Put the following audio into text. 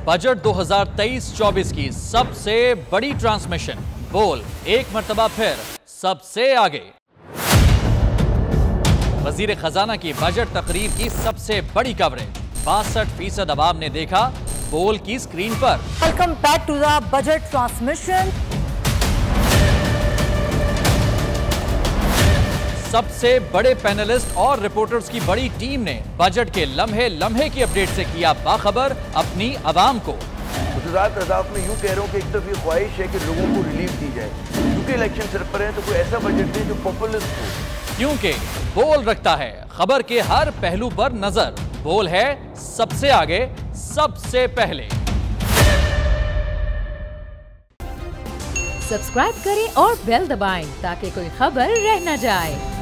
Budget 2023-24 की सबसे बड़ी ट्रांसमिशन। बोल एक मर्तबा फिर सबसे आगे। वजीर खजाना की बजट तकरीर की सबसे बड़ी कवरेज। 62% अवाम ने देखा बोल की स्क्रीन पर। Welcome back to the budget transmission. सबसे बड़े पैनलिस्ट और रिपोर्टर्स की बड़ी टीम ने बजट के लम्हे लम्हे की अपडेट से किया बाखबर अपनी आवाम को। गुजरात अदालत में यूं कह रहा हूं कि एक तरफ ये ख्वाहिश है कि लोगों को रिलीफ दी जाए, क्योंकि इलेक्शन सर पर है, तो कोई ऐसा बजट दे जो पॉपुलिस्ट हो। क्योंकि बोल रखता है खबर के हर पहलू पर नजर। बोल है सबसे आगे, सबसे पहले। सब्सक्राइब करें और बेल दबाएं ताकि कोई खबर रह न जाए।